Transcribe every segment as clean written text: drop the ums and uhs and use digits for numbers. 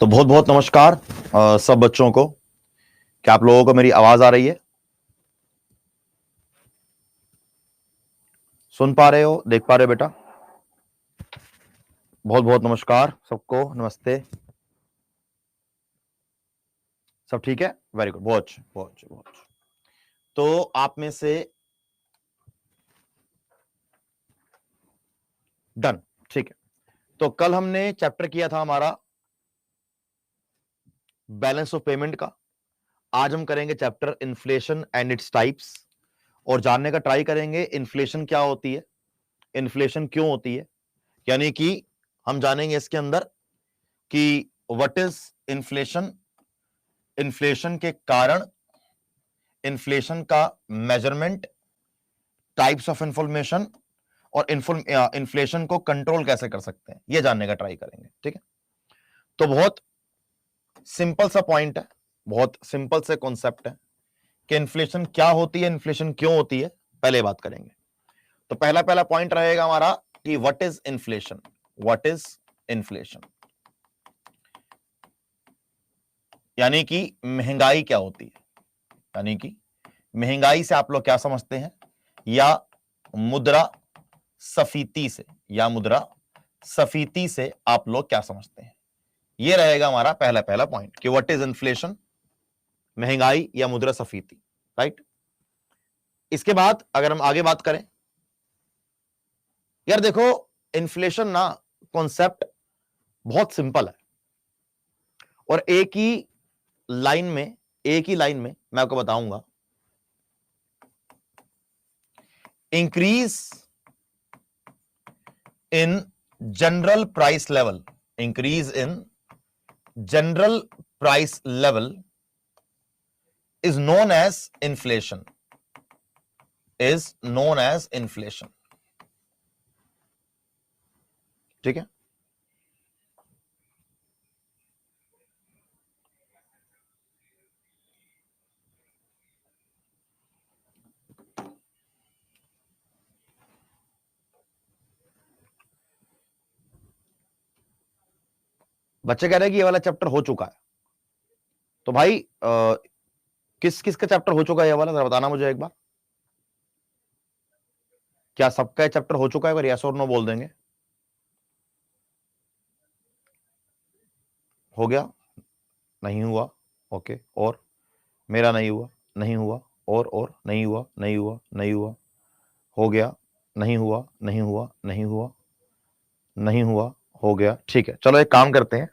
तो बहुत बहुत नमस्कार सब बच्चों को। क्या आप लोगों को मेरी आवाज आ रही है? सुन पा रहे हो, देख पा रहे हो बेटा? बहुत बहुत नमस्कार सबको, नमस्ते। सब ठीक है? वेरी गुड, बहुत अच्छे, बहुत अच्छे, बहुत अच्छे। तो आप में से डन, ठीक है। तो कल हमने चैप्टर किया था हमारा बैलेंस ऑफ पेमेंट का। आज हम करेंगे chapter inflation and its types, और जानने का ट्राई करेंगे इन्फ्लेशन क्या होती है, इन्फ्लेशन क्यों होती है। यानी कि हम जानेंगे इसके अंदर कि व्हाट इज इन्फ्लेशन, इन्फ्लेशन के कारण, इन्फ्लेशन का मेजरमेंट, टाइप्स ऑफ इंफॉर्मेशन, और इन्फ्लेशन को कंट्रोल कैसे कर सकते हैं, यह जानने का ट्राई करेंगे। ठीक है, तो बहुत सिंपल सा पॉइंट है, बहुत सिंपल से कॉन्सेप्ट है कि इन्फ्लेशन क्या होती है, इन्फ्लेशन क्यों होती है, पहले बात करेंगे। तो पहला पहला पॉइंट रहेगा हमारा कि what is inflation. What is inflation यानी कि महंगाई क्या होती है, यानी कि महंगाई से आप लोग क्या समझते हैं, या मुद्रा स्फीति से, या मुद्रा स्फीति से आप लोग क्या समझते हैं। यह रहेगा हमारा पहला पहला पॉइंट कि व्हाट इज इन्फ्लेशन, महंगाई या मुद्रा स्फीति। राइट। इसके बाद अगर हम आगे बात करें, यार देखो इन्फ्लेशन ना कॉन्सेप्ट बहुत सिंपल है, और एक ही लाइन में मैं आपको बताऊंगा। Increase in general price level, increase in general price level is known as inflation, is known as inflation। ठीक है, बच्चे कह रहे हैं कि ये वाला चैप्टर हो चुका है। तो भाई किस किस का चैप्टर हो चुका है ये वाला, जरा बताना मुझे एक बार। क्या सबका चैप्टर हो चुका है? अगर यस और नो बोल देंगे। हो गया? नहीं हुआ? ओके। और मेरा नहीं हुआ, नहीं हुआ, और नहीं हुआ, नहीं हुआ, नहीं हुआ, हो गया, नहीं हुआ, नहीं हुआ, नहीं हुआ, नहीं हुआ, हो गया। ठीक है, चलो एक काम करते हैं,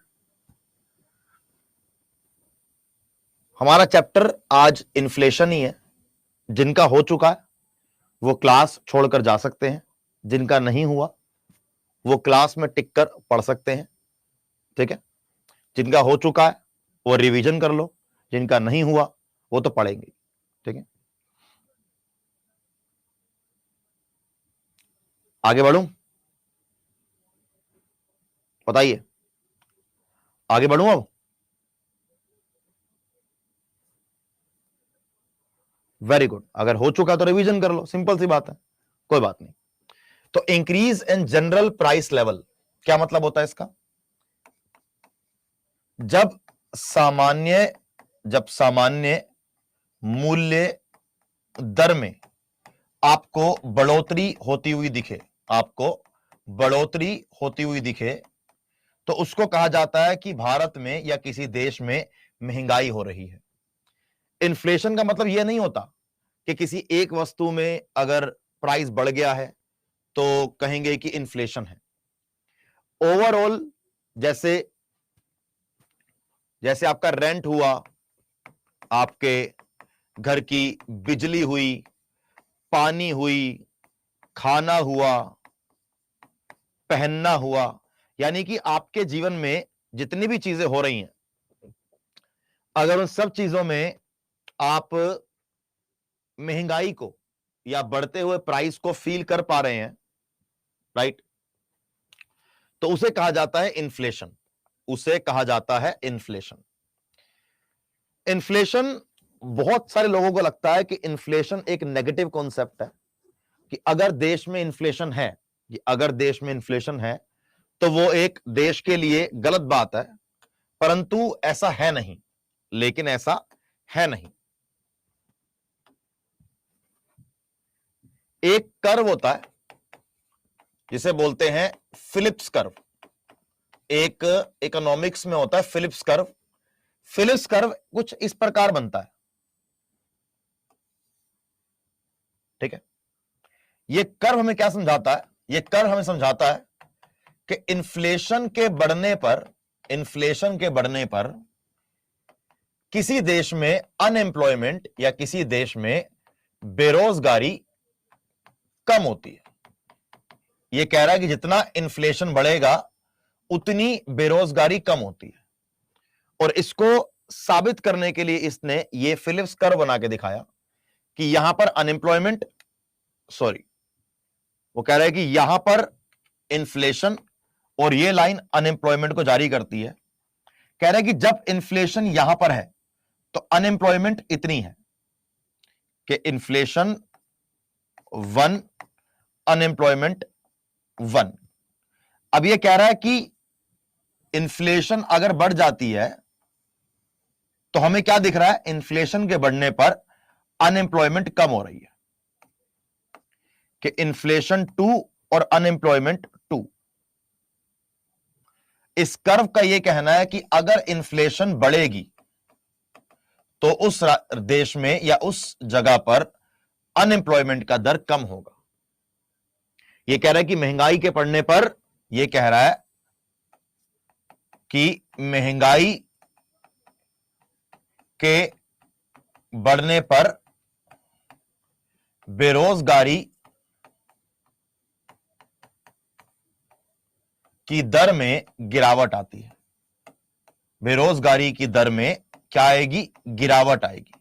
हमारा चैप्टर आज इन्फ्लेशन ही है। जिनका हो चुका है वो क्लास छोड़कर जा सकते हैं, जिनका नहीं हुआ वो क्लास में टिक कर पढ़ सकते हैं। ठीक है, जिनका हो चुका है वो रिवीजन कर लो, जिनका नहीं हुआ वो तो पढ़ेंगे। ठीक है, आगे बढ़ूं? बताइए, आगे बढ़ूं अब? वेरी गुड, अगर हो चुका तो रिवीजन कर लो, सिंपल सी बात है, कोई बात नहीं। तो increase in general price level क्या मतलब होता है इसका? जब सामान्य मूल्य दर में आपको बढ़ोतरी होती हुई दिखे, आपको बढ़ोतरी होती हुई दिखे, तो उसको कहा जाता है कि भारत में या किसी देश में महंगाई हो रही है। इन्फ्लेशन का मतलब यह नहीं होता कि किसी एक वस्तु में अगर प्राइस बढ़ गया है तो कहेंगे कि इन्फ्लेशन है। ओवरऑल जैसे जैसे आपका रेंट हुआ, आपके घर की बिजली हुई, पानी हुई, खाना हुआ, पहनना हुआ, यानी कि आपके जीवन में जितनी भी चीजें हो रही हैं, अगर उन सब चीजों में आप महंगाई को या बढ़ते हुए प्राइस को फील कर पा रहे हैं, राइट, तो उसे कहा जाता है इन्फ्लेशन, उसे कहा जाता है इन्फ्लेशन। इन्फ्लेशन, बहुत सारे लोगों को लगता है कि इन्फ्लेशन एक नेगेटिव कॉन्सेप्ट है, कि अगर देश में इन्फ्लेशन है, कि अगर देश में इन्फ्लेशन है तो वो एक देश के लिए गलत बात है, परंतु ऐसा है नहीं, लेकिन ऐसा है नहीं। एक कर्व होता है जिसे बोलते हैं फिलिप्स कर्व। एक इकोनॉमिक्स में होता है फिलिप्स कर्व। फिलिप्स कर्व कुछ इस प्रकार बनता है, ठीक है। ये कर्व हमें क्या समझाता है? ये कर्व हमें समझाता है कि इन्फ्लेशन के बढ़ने पर किसी देश में अनएम्प्लॉयमेंट या किसी देश में बेरोजगारी कम होती है। यह कह रहा है कि जितना इन्फ्लेशन बढ़ेगा उतनी बेरोजगारी कम होती है, और इसको साबित करने के लिए इसने ये फिलिप्स कर्व बना के दिखाया कि यहां पर अनएम्प्लॉयमेंट, वो कह रहा है कि यहां पर इन्फ्लेशन और ये लाइन अनएम्प्लॉयमेंट को जारी करती है। कह रहा है कि जब इन्फ्लेशन यहां पर है तो अनएम्प्लॉयमेंट इतनी है कि इन्फ्लेशन 1, अनएम्प्लॉयमेंट 1। अब ये कह रहा है कि इन्फ्लेशन अगर बढ़ जाती है तो हमें क्या दिख रहा है? इन्फ्लेशन के बढ़ने पर अनएम्प्लॉयमेंट कम हो रही है, कि इन्फ्लेशन 2 और अनएम्प्लॉयमेंट 2। इस कर्व का यह कहना है कि अगर इन्फ्लेशन बढ़ेगी तो उस देश में या उस जगह पर अनएम्प्लॉयमेंट का दर कम होगा। यह कह रहा है कि महंगाई के बढ़ने पर, यह कह रहा है कि महंगाई के बढ़ने पर बेरोजगारी की दर में गिरावट आती है। बेरोजगारी की दर में क्या आएगी? गिरावट आएगी।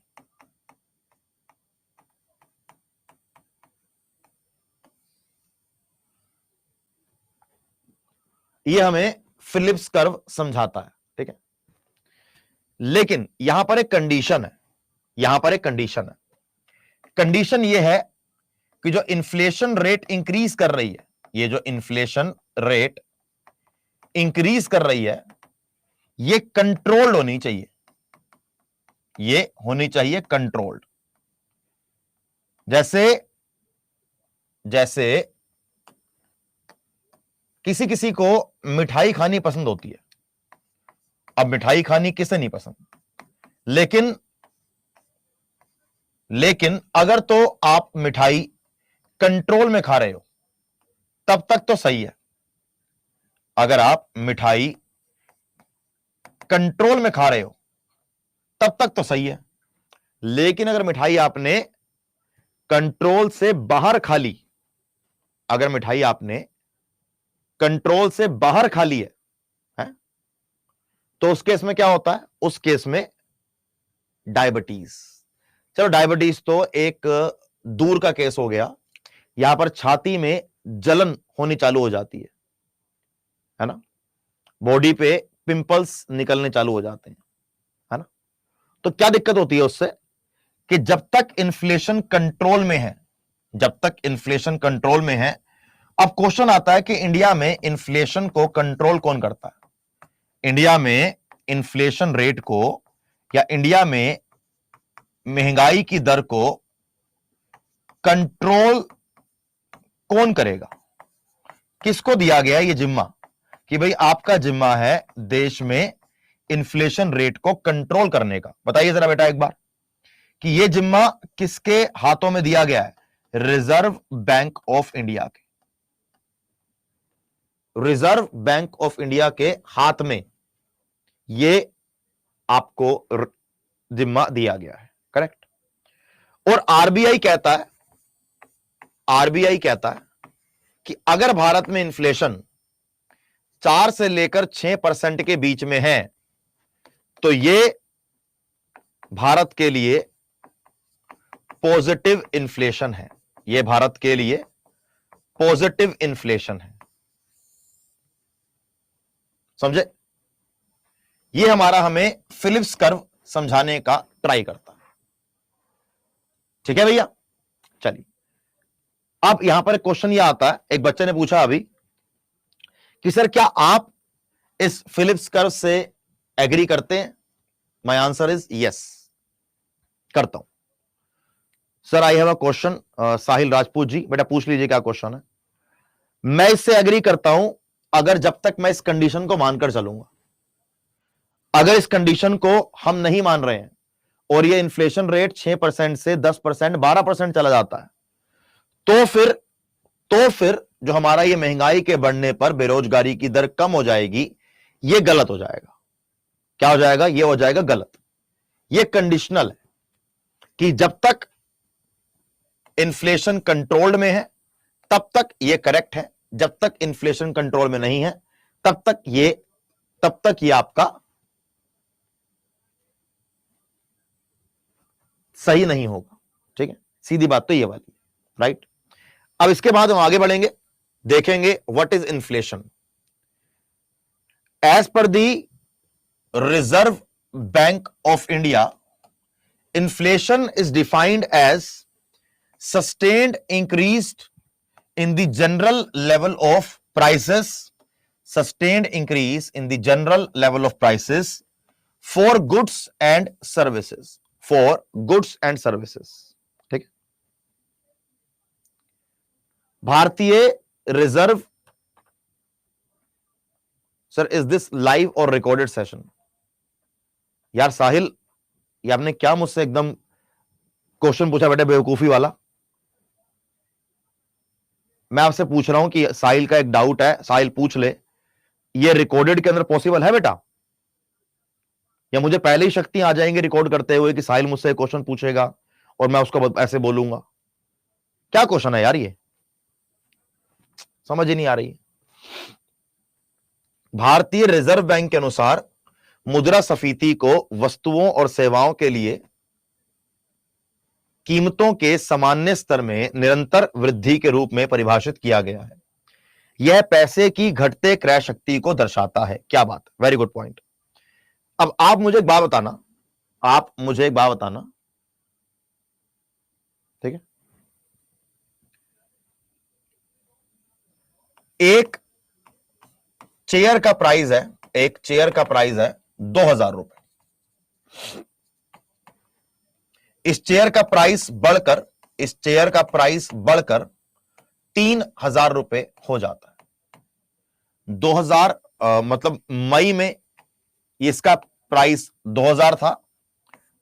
यह हमें फिलिप्स कर्व समझाता है, ठीक है। लेकिन यहां पर एक कंडीशन है, कंडीशन यह है कि जो इन्फ्लेशन रेट इंक्रीज कर रही है, ये जो इन्फ्लेशन रेट इंक्रीज कर रही है, ये कंट्रोल्ड होनी चाहिए, ये होनी चाहिए कंट्रोल्ड। जैसे किसी को मिठाई खानी पसंद होती है। अब मिठाई खानी किसे नहीं पसंद, लेकिन अगर तो आप मिठाई कंट्रोल में खा रहे हो तब तक तो सही है। अगर आप मिठाई कंट्रोल में खा रहे हो तब तक तो सही है, लेकिन अगर मिठाई आपने कंट्रोल से बाहर खा ली, अगर मिठाई आपने कंट्रोल से बाहर खा ली है, तो उस केस में क्या होता है? उस केस में डायबिटीज। चलो डायबिटीज तो एक दूर का केस हो गया। यहां पर छाती में जलन होनी चालू हो जाती है ना, बॉडी पे पिंपल्स निकलने चालू हो जाते हैं, है ना। तो क्या दिक्कत होती है उससे? कि जब तक इन्फ्लेशन कंट्रोल में है, अब क्वेश्चन आता है कि इंडिया में इन्फ्लेशन को कंट्रोल कौन करता है? इंडिया में इन्फ्लेशन रेट को या इंडिया में महंगाई की दर को कंट्रोल कौन करेगा? किसको दिया गया ये जिम्मा कि भाई आपका जिम्मा है देश में इन्फ्लेशन रेट को कंट्रोल करने का? बताइए जरा बेटा एक बार कि ये जिम्मा किसके हाथों में दिया गया है? रिजर्व बैंक ऑफ इंडिया के। रिजर्व बैंक ऑफ इंडिया के हाथ में ये आपको जिम्मा दिया गया है, करेक्ट। और आरबीआई कहता है कि अगर भारत में इन्फ्लेशन 4 से लेकर 6% के बीच में है तो ये भारत के लिए पॉजिटिव इन्फ्लेशन है, ये भारत के लिए पॉजिटिव इन्फ्लेशन है। समझे? ये हमें फिलिप्स कर्व समझाने का ट्राई करता है, ठीक है भैया। चलिए अब यहां पर क्वेश्चन यह आता है, एक बच्चे ने पूछा अभी कि सर क्या आप इस फिलिप्स कर्व से एग्री करते हैं? माय आंसर इज यस, करता हूं। Sir I have a question, Sahil Rajput ji, बेटा पूछ लीजिए क्या क्वेश्चन है। मैं इससे एग्री करता हूं अगर जब तक मैं इस कंडीशन को मानकर चलूंगा। अगर इस कंडीशन को हम नहीं मान रहे हैं और ये इन्फ्लेशन रेट 6% से 10%, 12% चला जाता है, तो फिर जो हमारा ये महंगाई के बढ़ने पर बेरोजगारी की दर कम हो जाएगी, ये गलत हो जाएगा। क्या हो जाएगा? ये हो जाएगा गलत। ये कंडीशनल है कि जब तक इन्फ्लेशन कंट्रोल्ड में है तब तक ये करेक्ट है, जब तक इन्फ्लेशन कंट्रोल में नहीं है तब तक ये आपका सही नहीं होगा। ठीक है, सीधी बात तो ये वाली, राइट। अब इसके बाद हम आगे बढ़ेंगे, देखेंगे what is inflation. As per the Reserve Bank of India, inflation is defined as sustained increased in the general level of prices, sustained increase in the general level of prices for goods and services, for goods and services। ठीक है, भारतीय reserve, sir is this live और recorded session? यार साहिल, ये आपने क्या मुझसे एकदम क्वेश्चन पूछा बेटा बेवकूफी वाला। मैं आपसे पूछ रहा हूं कि साहिल का एक डाउट है, साहिल पूछ ले, ये रिकॉर्डेड के अंदर पॉसिबल है बेटा? या मुझे पहले ही शक्ति आ जाएंगे रिकॉर्ड करते हुए कि साहिल मुझसे क्वेश्चन पूछेगा और मैं उसको ऐसे बोलूंगा? क्या क्वेश्चन है यार, ये समझ ही नहीं आ रही। भारतीय रिजर्व बैंक के अनुसार मुद्रास्फीति को वस्तुओं और सेवाओं के लिए कीमतों के सामान्य स्तर में निरंतर वृद्धि के रूप में परिभाषित किया गया है। यह पैसे की घटते क्रय शक्ति को दर्शाता है। क्या बात, वेरी गुड पॉइंट। अब आप मुझे एक बात बताना, ठीक है, एक चेयर का प्राइस है 2000 रुपए। इस चेयर का प्राइस बढ़कर 3000 रुपए हो जाता है। 2000 मतलब मई में इसका प्राइस 2000 था,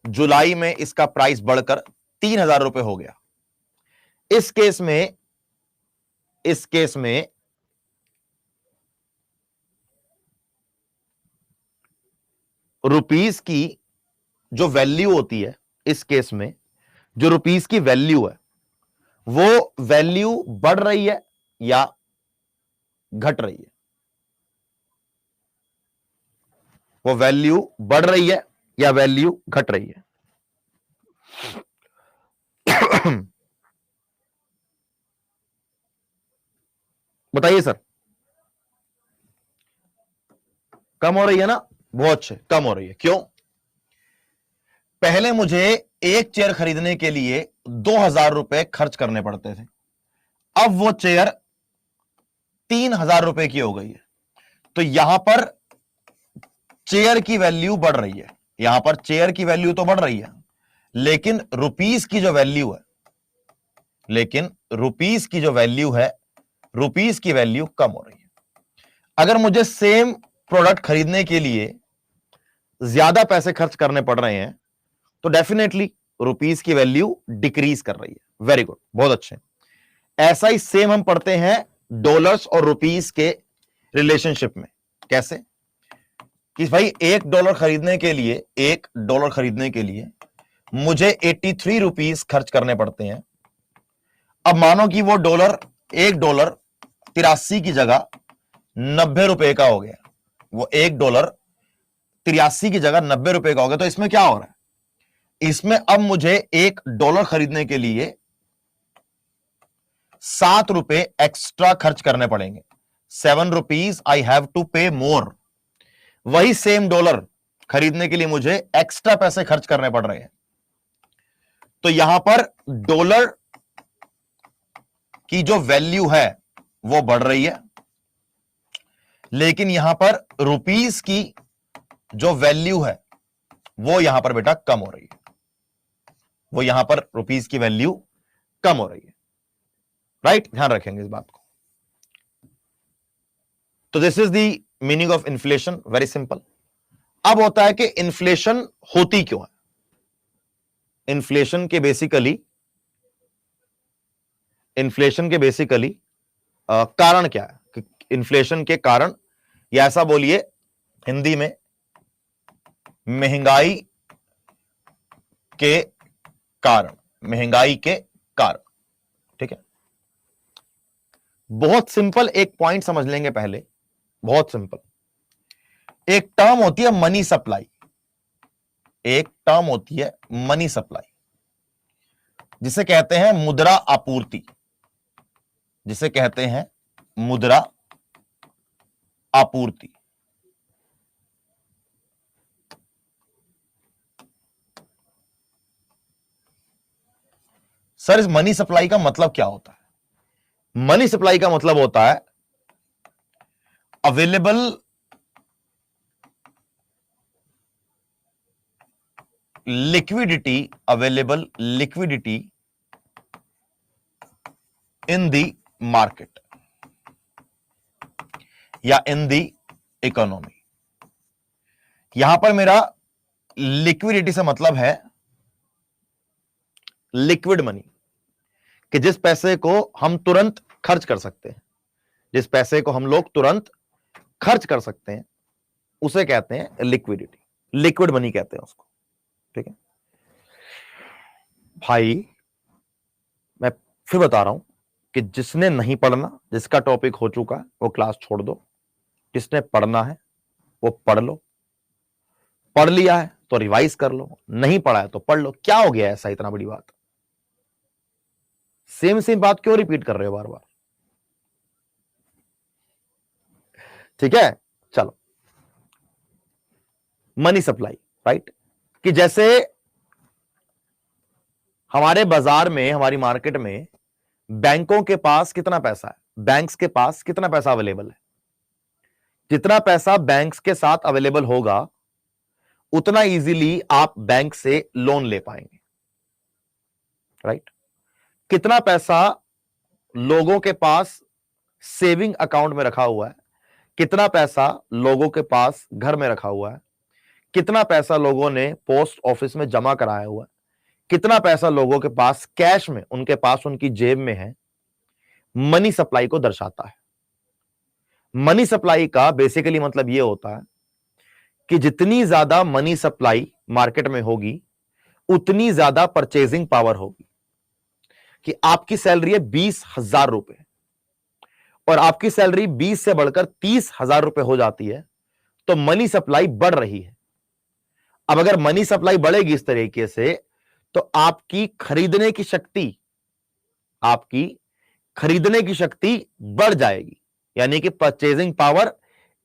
जुलाई में इसका प्राइस बढ़कर 3000 रुपए हो गया। इस केस में रुपीस की जो वैल्यू होती है, इस केस में जो रुपीस की वैल्यू है वो वैल्यू बढ़ रही है या घट रही है? वो वैल्यू बढ़ रही है या वैल्यू घट रही है? बताइए सर। कम हो रही है ना? बहुत अच्छे, कम हो रही है। क्यों? पहले मुझे एक चेयर खरीदने के लिए 2000 रुपए खर्च करने पड़ते थे, अब वो चेयर 3000 रुपए की हो गई है। तो यहां पर चेयर की वैल्यू बढ़ रही है, यहां पर चेयर की वैल्यू तो बढ़ रही है, लेकिन रुपीस की जो वैल्यू है, रुपीस की वैल्यू कम हो रही है। अगर मुझे सेम प्रोडक्ट खरीदने के लिए ज्यादा पैसे खर्च करने पड़ रहे हैं तो डेफिनेटली रुपीस की वैल्यू डिक्रीज कर रही है। वेरी गुड, बहुत अच्छे। ऐसा ही सेम हम पढ़ते हैं डॉलर्स और रुपीस के रिलेशनशिप में। कैसे? कि भाई $1 खरीदने के लिए मुझे 83 रुपीस खर्च करने पड़ते हैं। अब मानो कि वो $1 83 की जगह 90 रुपए का हो गया, वो $1 83 की जगह 90 रुपए का हो गया। तो इसमें क्या हो रहा है? इसमें अब मुझे $1 खरीदने के लिए 7 रुपए एक्स्ट्रा खर्च करने पड़ेंगे। 7 रुपीज आई हैव टू पे मोर। वही सेम डॉलर खरीदने के लिए मुझे एक्स्ट्रा पैसे खर्च करने पड़ रहे हैं। तो यहां पर डॉलर की जो वैल्यू है वो बढ़ रही है, लेकिन यहां पर रुपीस की जो वैल्यू है वो यहां पर बेटा कम हो रही है, वो यहां पर रुपीस की वैल्यू कम हो रही है, राइट? ध्यान रखेंगे इस बात को। तो this is the meaning of inflation, very simple. अब होता है कि इन्फ्लेशन होती क्यों है? इन्फ्लेशन के बेसिकली कारण क्या है? इन्फ्लेशन के कारण, या ऐसा बोलिए हिंदी में, महंगाई के कारण, महंगाई के कारण। ठीक है, बहुत सिंपल एक पॉइंट समझ लेंगे पहले, बहुत सिंपल। एक टर्म होती है मनी सप्लाई, एक टर्म होती है मनी सप्लाई, जिसे कहते हैं मुद्रा आपूर्ति, जिसे कहते हैं मुद्रा आपूर्ति। सर इस मनी सप्लाई का मतलब क्या होता है? मनी सप्लाई का मतलब होता है available liquidity in the market या इन द इकोनॉमी। यहां पर मेरा लिक्विडिटी से मतलब है लिक्विड मनी, कि जिस पैसे को हम तुरंत खर्च कर सकते हैं, जिस पैसे को हम लोग तुरंत खर्च कर सकते हैं, उसे कहते हैं लिक्विडिटी, लिक्विड मनी कहते हैं उसको। ठीक है भाई, मैं फिर बता रहा हूं कि जिसने नहीं पढ़ना, जिसका टॉपिक हो चुका है, वो क्लास छोड़ दो। जिसने पढ़ना है वो पढ़ लो, पढ़ लिया है तो रिवाइज कर लो, नहीं पढ़ा है तो पढ़ लो। क्या हो गया ऐसा इतना बड़ी बात? सेम सेम बात क्यों रिपीट कर रहे हो बार बार? ठीक है, चलो। Money supply, right? कि जैसे हमारे बाजार में, हमारी मार्केट में बैंकों के पास कितना पैसा है, बैंक्स के पास कितना पैसा अवेलेबल है? जितना पैसा बैंक्स के साथ अवेलेबल होगा उतना इजीली आप बैंक से लोन ले पाएंगे, राइट? कितना पैसा लोगों के पास सेविंग अकाउंट में रखा हुआ है, कितना पैसा लोगों के पास घर में रखा हुआ है, कितना पैसा लोगों ने पोस्ट ऑफिस में जमा कराया हुआ है, कितना पैसा लोगों के पास कैश में, उनके पास, उनकी जेब में है, मनी सप्लाई को दर्शाता है। मनी सप्लाई का बेसिकली मतलब यह होता है कि जितनी ज्यादा मनी सप्लाई मार्केट में होगी उतनी ज्यादा परचेजिंग पावर होगी। कि आपकी सैलरी है 20,000 रुपए और आपकी सैलरी 20 से बढ़कर 30,000 रुपए हो जाती है, तो मनी सप्लाई बढ़ रही है। अब अगर मनी सप्लाई बढ़ेगी इस तरीके से, तो आपकी खरीदने की शक्ति बढ़ जाएगी, यानी कि परचेजिंग पावर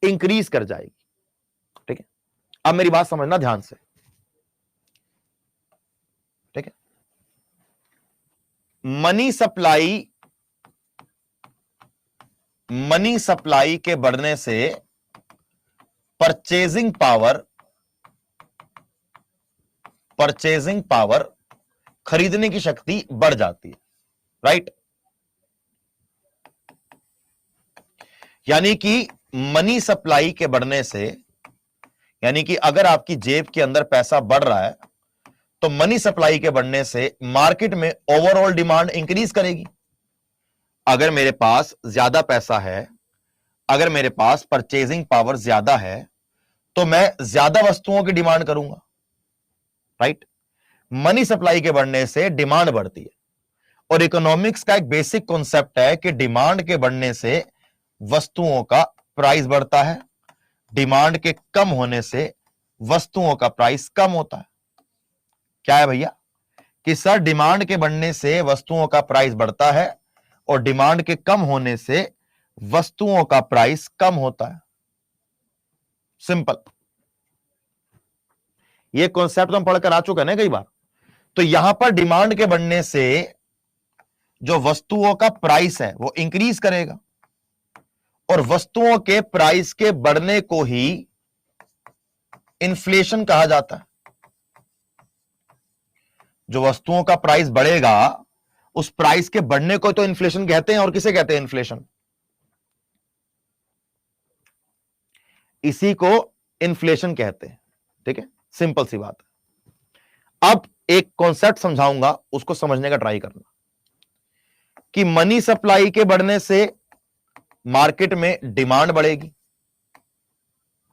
इंक्रीज कर जाएगी। ठीक है, अब मेरी बात समझना ध्यान से। ठीक है, मनी सप्लाई के बढ़ने से परचेजिंग पावर, खरीदने की शक्ति बढ़ जाती है, राइट? यानी कि मनी सप्लाई के बढ़ने से, यानी कि अगर आपकी जेब के अंदर पैसा बढ़ रहा है तो मनी सप्लाई के बढ़ने से मार्केट में ओवरऑल डिमांड इंक्रीज करेगी। अगर मेरे पास ज्यादा पैसा है, अगर मेरे पास परचेजिंग पावर ज्यादा है, तो मैं ज्यादा वस्तुओं की डिमांड करूंगा, राइट? मनी सप्लाई के बढ़ने से डिमांड बढ़ती है, और इकोनॉमिक्स का एक बेसिक कॉन्सेप्ट है कि डिमांड के बढ़ने से वस्तुओं का प्राइस बढ़ता है, डिमांड के कम होने से वस्तुओं का प्राइस कम होता है। क्या है भैया? कि सर डिमांड के बढ़ने से वस्तुओं का प्राइस बढ़ता है और डिमांड के कम होने से वस्तुओं का प्राइस कम होता है। सिंपल, यह कॉन्सेप्ट हम पढ़कर आ चुके हैं ना कई बार। तो यहां पर डिमांड के बढ़ने से जो वस्तुओं का प्राइस है वो इंक्रीज करेगा, और वस्तुओं के प्राइस के बढ़ने को ही इन्फ्लेशन कहा जाता है। जो वस्तुओं का प्राइस बढ़ेगा उस प्राइस के बढ़ने को तो इन्फ्लेशन कहते हैं। और किसे कहते हैं इन्फ्लेशन? इसी को इन्फ्लेशन कहते हैं। ठीक है, सिंपल सी बात है। अब एक कॉन्सेप्ट समझाऊंगा, उसको समझने का ट्राई करना कि मनी सप्लाई के बढ़ने से मार्केट में डिमांड बढ़ेगी।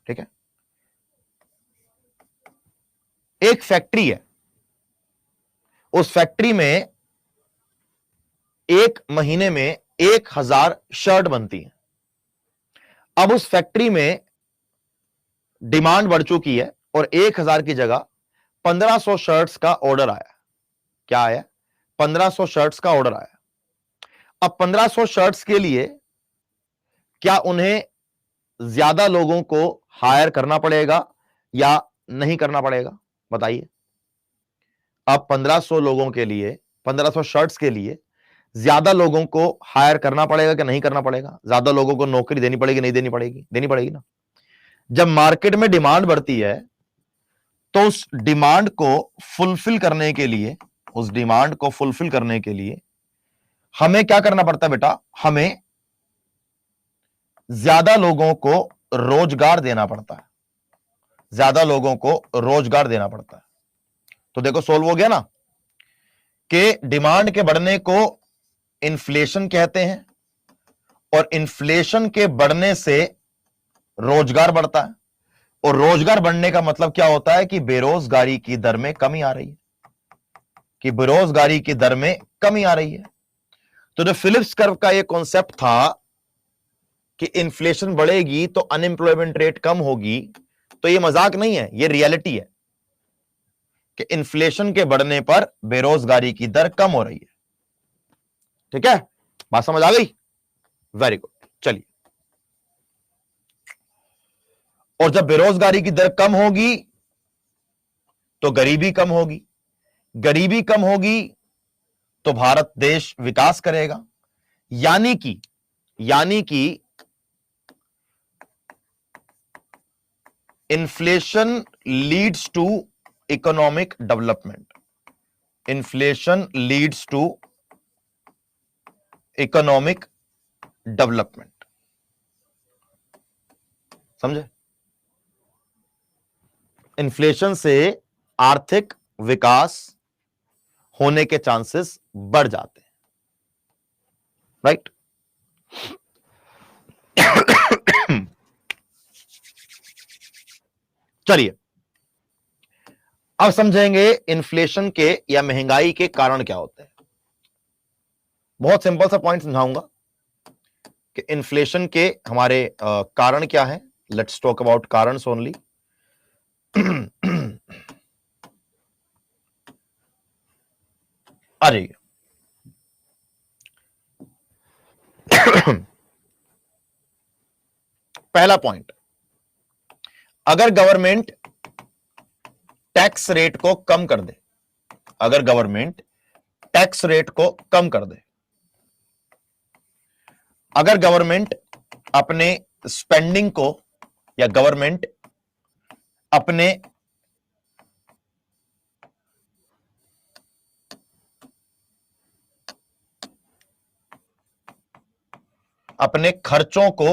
ठीक है, एक फैक्ट्री है, उस फैक्ट्री में एक महीने में 1000 शर्ट बनती है। अब उस फैक्ट्री में डिमांड बढ़ चुकी है और 1000 की जगह 1500 शर्ट्स का ऑर्डर आया। क्या आया? 1500 शर्ट्स का ऑर्डर आया। अब 1500 शर्ट्स के लिए क्या उन्हें ज्यादा लोगों को हायर करना पड़ेगा या नहीं करना पड़ेगा? बताइए। अब 1500 लोगों के लिए, 1500 शर्ट्स के लिए ज्यादा लोगों को हायर करना पड़ेगा कि नहीं करना पड़ेगा? ज्यादा लोगों को नौकरी देनी पड़ेगी, नहीं देनी पड़ेगी? देनी पड़ेगी ना। जब मार्केट में डिमांड बढ़ती है तो उस डिमांड को फुलफिल करने के लिए, उस डिमांड को फुलफिल करने के लिए हमें क्या करना पड़ता है बेटा? हमें ज्यादा लोगों को रोजगार देना पड़ता है। ज्यादा लोगों को रोजगार देना पड़ता है। तो देखो, सोल्व हो गया ना कि डिमांड के बढ़ने को इन्फ्लेशन कहते हैं और इन्फ्लेशन के बढ़ने से रोजगार बढ़ता है। और रोजगार बढ़ने का मतलब क्या होता है? कि बेरोजगारी की दर में कमी आ रही है, कि बेरोजगारी की दर में कमी आ रही है। तो जो फिलिप्स कर्व का यह कॉन्सेप्ट था कि इन्फ्लेशन बढ़ेगी तो अनएम्प्लॉयमेंट रेट कम होगी, तो यह मजाक नहीं है, यह रियलिटी है कि इन्फ्लेशन के बढ़ने पर बेरोजगारी की दर कम हो रही है। ठीक है, बात समझ आ गई? Very good. चलिए, और जब बेरोजगारी की दर कम होगी तो गरीबी कम होगी, गरीबी कम होगी तो भारत देश विकास करेगा। यानी कि inflation leads to economic development. Inflation leads to economic development. समझे? इन्फ्लेशन से आर्थिक विकास होने के चांसेस बढ़ जाते हैं। राइट? चलिए, अब समझेंगे इन्फ्लेशन के या महंगाई के कारण क्या होते हैं। बहुत सिंपल सा पॉइंट समझाऊंगा कि इन्फ्लेशन के हमारे कारण क्या है। लेट्स टॉक अबाउट कारण ओनली। आ जाइए। पहला पॉइंट, अगर गवर्नमेंट टैक्स रेट को कम कर दे, अगर गवर्नमेंट टैक्स रेट को कम कर दे, अगर गवर्नमेंट अपने स्पेंडिंग को या गवर्नमेंट अपने अपने खर्चों को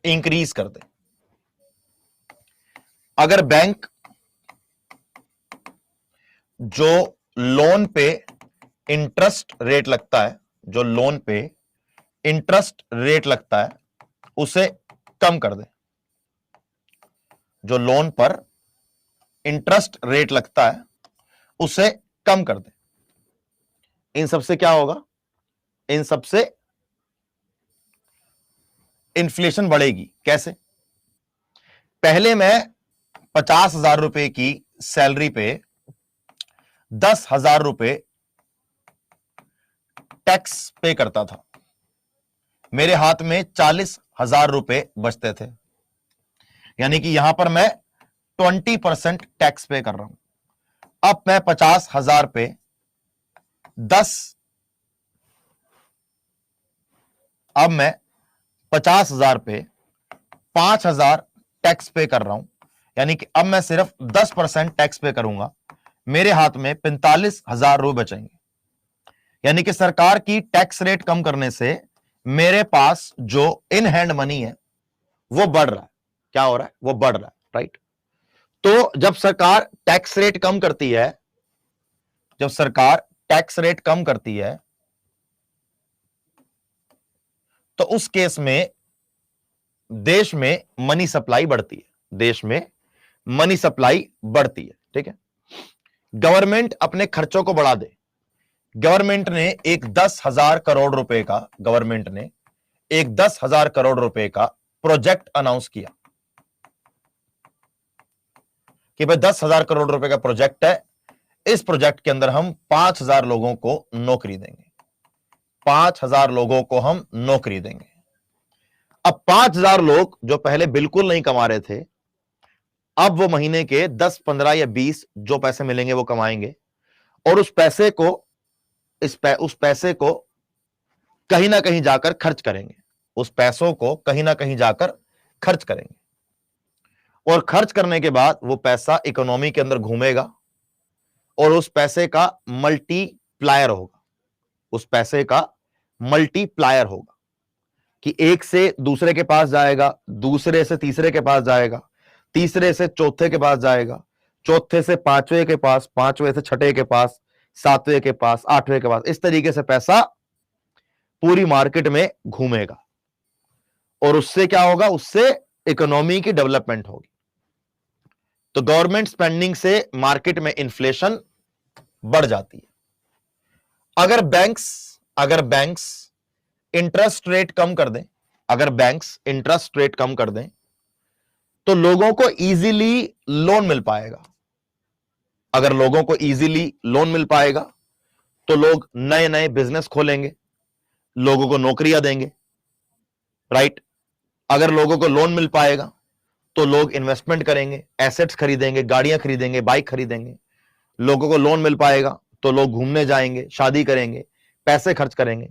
इंक्रीज कर दे, अगर बैंक जो लोन पे इंटरेस्ट रेट लगता है, जो लोन पे इंटरेस्ट रेट लगता है उसे कम कर दे, जो लोन पर इंटरेस्ट रेट लगता है उसे कम कर दे, इन सबसे क्या होगा? इन सबसे इन्फ्लेशन बढ़ेगी। कैसे? पहले मैं 50,000 रुपए की सैलरी पे 10,000 रुपए टैक्स पे करता था, मेरे हाथ में 40,000 रुपए बचते थे। यानी कि यहां पर मैं 20% टैक्स पे कर रहा हूं। अब मैं 50,000 पे 10 अब मैं 50,000 पे 5,000 टैक्स पे कर रहा हूं। यानी कि अब मैं सिर्फ 10% टैक्स पे करूंगा, मेरे हाथ में 45,000 रुपए बचेंगे। यानी कि सरकार की टैक्स रेट कम करने से मेरे पास जो इन हैंड मनी है वो बढ़ रहा है। क्या हो रहा है? वो बढ़ रहा है, राइट। तो जब सरकार टैक्स रेट कम करती है, जब सरकार टैक्स रेट कम करती है, तो उस केस में देश में मनी सप्लाई बढ़ती है, देश में मनी सप्लाई बढ़ती है, ठीक है। गवर्नमेंट अपने खर्चों को बढ़ा दे। गवर्नमेंट ने एक 10,000 करोड़ रुपए का, गवर्नमेंट ने एक 10,000 करोड़ रुपए का प्रोजेक्ट अनाउंस किया कि भाई 10,000 करोड़ रुपए का प्रोजेक्ट है, इस प्रोजेक्ट के अंदर हम 5,000 लोगों को नौकरी देंगे, 5,000 लोगों को हम नौकरी देंगे। अब 5,000 लोग जो पहले बिल्कुल नहीं कमा रहे थे, अब वो महीने के 10, 15 या 20 जो पैसे मिलेंगे वो कमाएंगे, और उस पैसे को कहीं ना कहीं जाकर खर्च करेंगे, उस पैसों को कहीं ना कहीं जाकर खर्च करेंगे, और खर्च करने के बाद वो पैसा इकोनॉमी के अंदर घूमेगा और उस पैसे का मल्टीप्लायर होगा, उस पैसे का मल्टीप्लायर होगा कि एक से दूसरे के पास जाएगा, दूसरे से तीसरे के पास जाएगा, तीसरे से चौथे के पास जाएगा, चौथे से पांचवें के पास, पांचवें से छठे के पास, सातवें के पास, आठवें के पास। इस तरीके से पैसा पूरी मार्केट में घूमेगा और उससे क्या होगा? उससे इकोनॉमी की डेवलपमेंट होगी। तो गवर्नमेंट स्पेंडिंग से मार्केट में इन्फ्लेशन बढ़ जाती है। अगर बैंक्स इंटरेस्ट रेट कम कर दें, अगर बैंक्स इंटरेस्ट रेट कम कर दें तो लोगों को इजीली लोन मिल पाएगा। अगर लोगों को इजीली लोन मिल पाएगा तो लोग नए नए बिजनेस खोलेंगे, लोगों को नौकरियां देंगे, राइट। अगर लोगों को लोन मिल पाएगा तो लोग इन्वेस्टमेंट करेंगे, एसेट्स खरीदेंगे, गाड़ियां खरीदेंगे, बाइक खरीदेंगे। लोगों को लोन मिल पाएगा तो लोग घूमने जाएंगे, शादी करेंगे, पैसे खर्च करेंगे।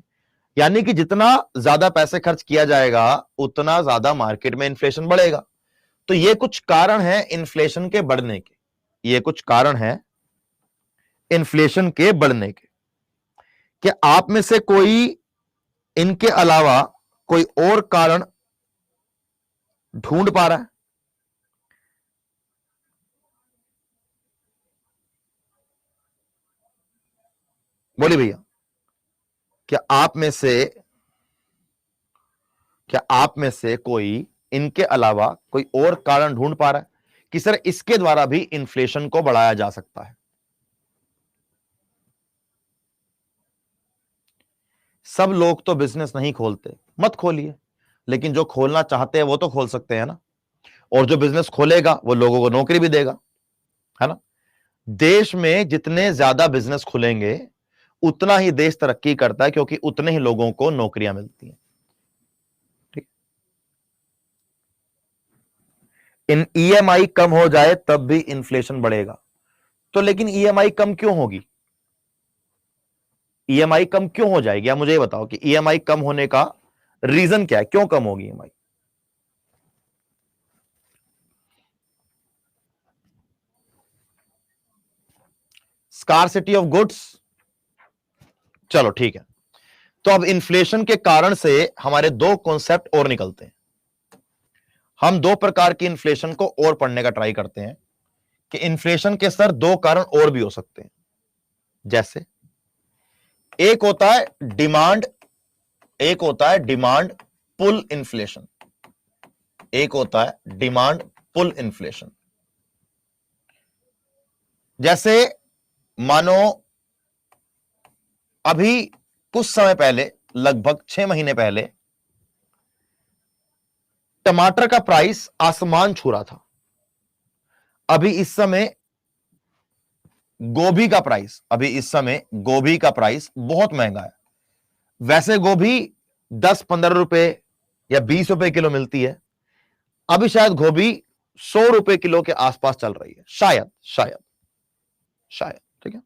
यानी कि जितना ज्यादा पैसे खर्च किया जाएगा उतना ज्यादा मार्केट में इन्फ्लेशन बढ़ेगा। तो ये कुछ कारण है इन्फ्लेशन के बढ़ने के, ये कुछ कारण है इन्फ्लेशन के बढ़ने के। क्या आप में से कोई इनके अलावा कोई और कारण ढूंढ पा रहा है? बोलिए भैया, क्या आप में से कोई इनके अलावा कोई और कारण ढूंढ पा रहा है कि सर इसके द्वारा भी इन्फ्लेशन को बढ़ाया जा सकता है? सब लोग तो बिजनेस नहीं खोलते, मत खोलिए, लेकिन जो खोलना चाहते हैं वो तो खोल सकते हैं ना। और जो बिजनेस खोलेगा वो लोगों को नौकरी भी देगा, है ना। देश में जितने ज्यादा बिजनेस खुलेंगे उतना ही देश तरक्की करता है, क्योंकि उतने ही लोगों को नौकरियां मिलती हैं। ठीक। इन ईएमआई कम हो जाए तब भी इन्फ्लेशन बढ़ेगा। तो लेकिन ईएमआई कम क्यों होगी? ईएमआई कम क्यों हो जाएगी? आप मुझे ये बताओ कि ईएमआई कम होने का रीजन क्या है, क्यों कम होगी ईएमआई? Scarcity of goods. चलो ठीक है, तो अब इन्फ्लेशन के कारण से हमारे दो कॉन्सेप्ट और निकलते हैं। हम दो प्रकार की इन्फ्लेशन को और पढ़ने का ट्राई करते हैं कि इन्फ्लेशन के सर दो कारण और भी हो सकते हैं। जैसे एक होता है डिमांड पुल इन्फ्लेशन, एक होता है डिमांड पुल इन्फ्लेशन। जैसे मानो अभी कुछ समय पहले, लगभग 6 महीने पहले, टमाटर का प्राइस आसमान छू रहा था। अभी इस समय गोभी का प्राइस बहुत महंगा है। वैसे गोभी 10-15 रुपए या 20 रुपए किलो मिलती है, अभी शायद गोभी 100 रुपए किलो के आसपास चल रही है, शायद। ठीक है।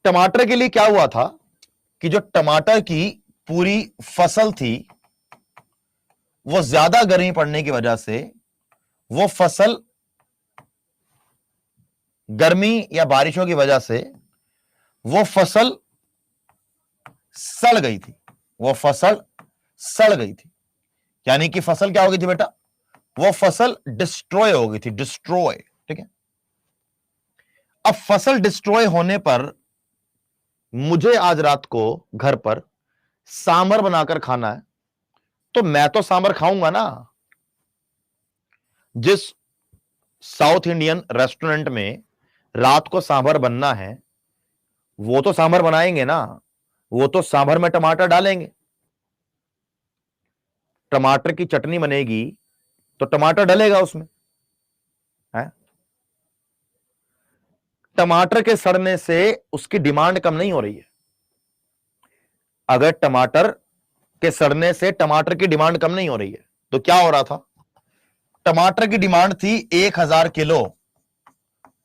टमाटर के लिए क्या हुआ था कि जो टमाटर की पूरी फसल थी वो ज्यादा गर्मी पड़ने की वजह से वो फसल गर्मी या बारिशों की वजह से वो फसल सड़ गई थी, वो फसल सड़ गई थी, यानी कि फसल क्या हो गई थी बेटा, वो फसल डिस्ट्रॉय हो गई थी, डिस्ट्रॉय। ठीक है, अब फसल डिस्ट्रॉय होने पर मुझे आज रात को घर पर सांभर बनाकर खाना है, तो मैं तो सांभर खाऊंगा ना। जिस साउथ इंडियन रेस्टोरेंट में रात को सांभर बनना है, वो तो सांभर बनाएंगे ना, वो तो सांभर में टमाटर डालेंगे, टमाटर की चटनी बनेगी तो टमाटर डलेगा उसमें है? टमाटर के सड़ने से उसकी डिमांड कम नहीं हो रही है। अगर टमाटर के सड़ने से टमाटर की डिमांड कम नहीं हो रही है, तो क्या हो रहा था, टमाटर की डिमांड थी 1000 किलो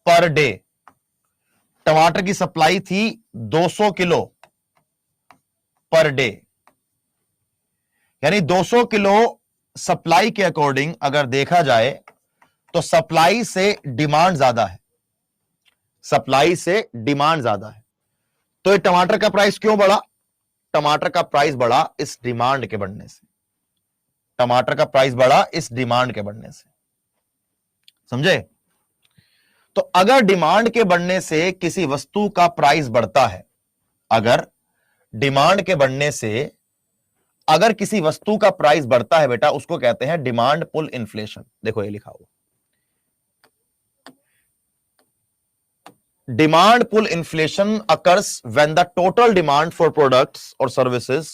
पर डे, टमाटर की सप्लाई थी 200 किलो पर डे, यानी 200 किलो सप्लाई के अकॉर्डिंग अगर देखा जाए तो सप्लाई से डिमांड ज्यादा है, सप्लाई से डिमांड ज्यादा है। तो ये टमाटर का प्राइस क्यों बढ़ा, टमाटर का प्राइस बढ़ा इस डिमांड के बढ़ने से, टमाटर का प्राइस बढ़ा इस डिमांड के बढ़ने से, समझे। तो अगर डिमांड के बढ़ने से किसी वस्तु का प्राइस बढ़ता है, अगर डिमांड के बढ़ने से अगर किसी वस्तु का प्राइस बढ़ता है बेटा, उसको कहते हैं डिमांड पुल इन्फ्लेशन। देखो ये लिखा हुआ, demand pull inflation occurs when the total demand for products or services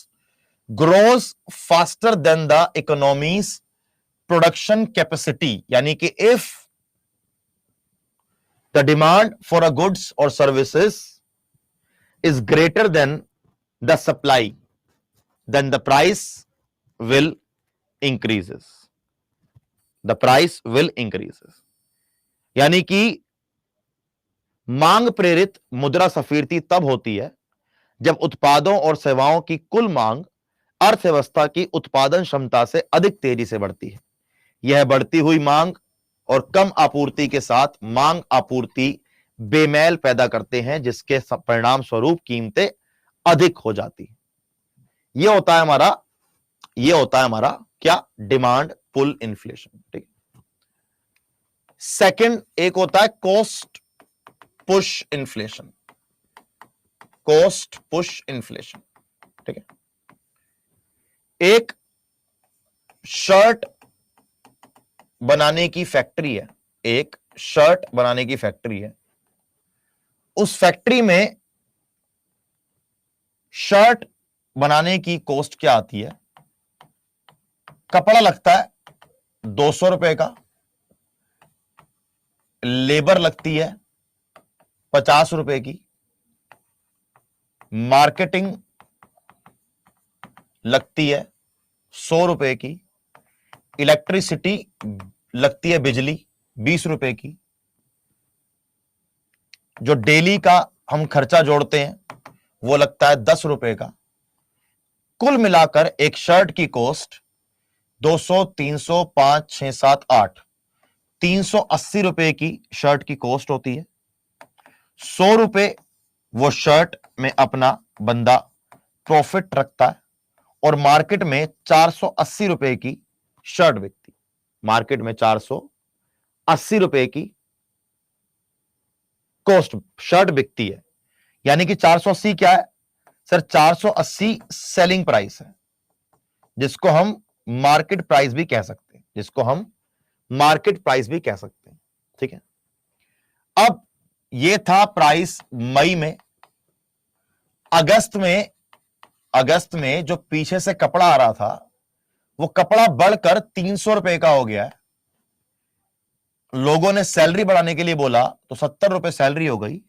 grows faster than the economy's production capacity, यानी कि if the demand for a goods or services is greater than the supply, then the price will increases, the price will increases, यानी कि मांग प्रेरित मुद्रास्फीति तब होती है जब उत्पादों और सेवाओं की कुल मांग अर्थव्यवस्था की उत्पादन क्षमता से अधिक तेजी से बढ़ती है। यह बढ़ती हुई मांग और कम आपूर्ति के साथ मांग आपूर्ति बेमेल पैदा करते हैं, जिसके परिणाम स्वरूप कीमतें अधिक हो जाती हैं। यह होता है हमारा, यह होता है हमारा क्या, डिमांड पुल इन्फ्लेशन। ठीक है, सेकंड एक होता है cost push inflation, cost push inflation. ठीक है, एक शर्ट बनाने की फैक्ट्री है, एक शर्ट बनाने की फैक्ट्री है, उस फैक्ट्री में शर्ट बनाने की कॉस्ट क्या आती है, कपड़ा लगता है 200 रुपए का, लेबर लगती है 50 रुपए की, मार्केटिंग लगती है 100 रुपए की, इलेक्ट्रिसिटी लगती है बिजली 20 रुपए की, जो डेली का हम खर्चा जोड़ते हैं वो लगता है 10 रुपए का। कुल मिलाकर एक शर्ट की कॉस्ट 200, 300, 5, 6, 7, 8, 380 रुपए की शर्ट की कॉस्ट होती है। 100 रुपए वो शर्ट में अपना बंदा प्रॉफिट रखता है और मार्केट में 480 रुपए की शर्ट बिकती, मार्केट में 480 रुपए की कॉस्ट शर्ट बिकती है। यानी कि 480 क्या है सर, 480 सेलिंग प्राइस है, जिसको हम मार्केट प्राइस भी कह सकते हैं, जिसको हम मार्केट प्राइस भी कह सकते हैं। ठीक है, अब ये था प्राइस मई में। अगस्त में जो पीछे से कपड़ा आ रहा था वो कपड़ा बढ़कर 300 रुपए का हो गया है। लोगों ने सैलरी बढ़ाने के लिए बोला तो 70 रुपए सैलरी हो गई।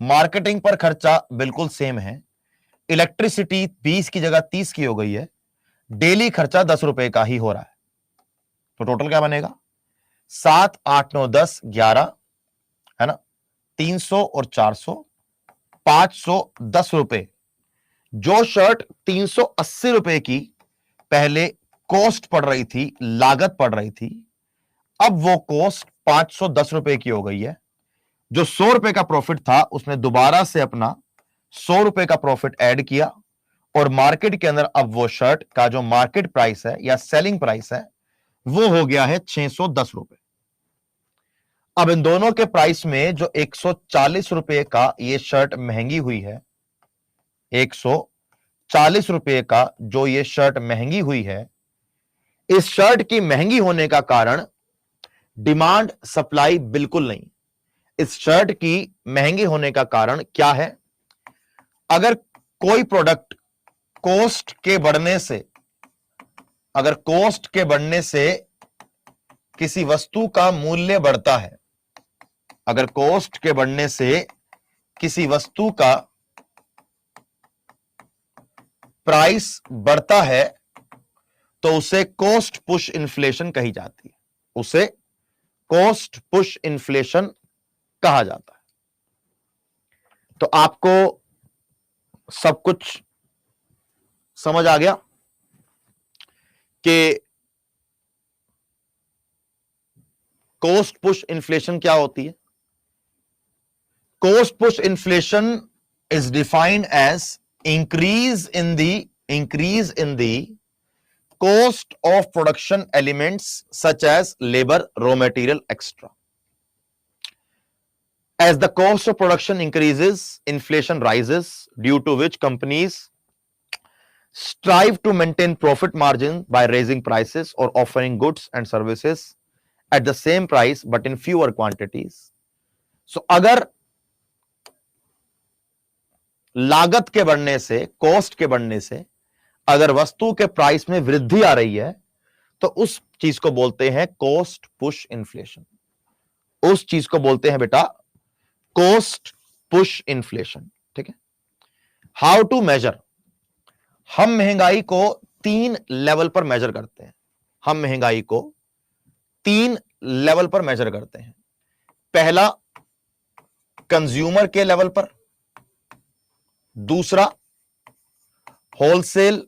मार्केटिंग पर खर्चा बिल्कुल सेम है, इलेक्ट्रिसिटी 20 की जगह 30 की हो गई है, डेली खर्चा 10 रुपए का ही हो रहा है। तो टोटल क्या बनेगा, 7, 8, 9, 10, 11 है ना, 300 और 400, 510 रुपए। जो शर्ट 380 रुपए की पहले कॉस्ट पड़ रही थी, लागत पड़ रही थी, अब वो कॉस्ट 510 रुपए की हो गई है। जो 100 रुपए का प्रॉफिट था उसने दोबारा से अपना 100 रुपए का प्रॉफिट ऐड किया और मार्केट के अंदर अब वो शर्ट का जो मार्केट प्राइस है या सेलिंग प्राइस है वो हो गया है 610 रुपए। अब इन दोनों के प्राइस में जो 140 रुपए का ये शर्ट महंगी हुई है, 140 रुपए का जो ये शर्ट महंगी हुई है, इस शर्ट की महंगी होने का कारण डिमांड सप्लाई बिल्कुल नहीं। इस शर्ट की महंगी होने का कारण क्या है? अगर कोई प्रोडक्ट कॉस्ट के बढ़ने से, अगर कॉस्ट के बढ़ने से किसी वस्तु का मूल्य बढ़ता है, अगर कॉस्ट के बढ़ने से किसी वस्तु का प्राइस बढ़ता है तो उसे कॉस्ट पुश इन्फ्लेशन कही जाती है, उसे कॉस्ट पुश इन्फ्लेशन कहा जाता है। तो आपको सब कुछ समझ आ गया कि कॉस्ट पुश इन्फ्लेशन क्या होती है? Cost push inflation is defined as increase in the cost of production elements such as labor, raw material, etc. As the cost of production increases, inflation rises, due to which companies strive to maintain profit margin by raising prices or offering goods and services at the same price but in fewer quantities. So अगर लागत के बढ़ने से, cost के बढ़ने से अगर वस्तु के प्राइस में वृद्धि आ रही है तो उस चीज को बोलते हैं कॉस्ट पुश इन्फ्लेशन। उस चीज को बोलते हैं बेटा कॉस्ट पुश इन्फ्लेशन। ठीक है। How to measure? हम महंगाई को 3 लेवल पर मेजर करते हैं। हम महंगाई को 3 लेवल पर मेजर करते हैं। पहला कंज्यूमर के लेवल पर, दूसरा होलसेल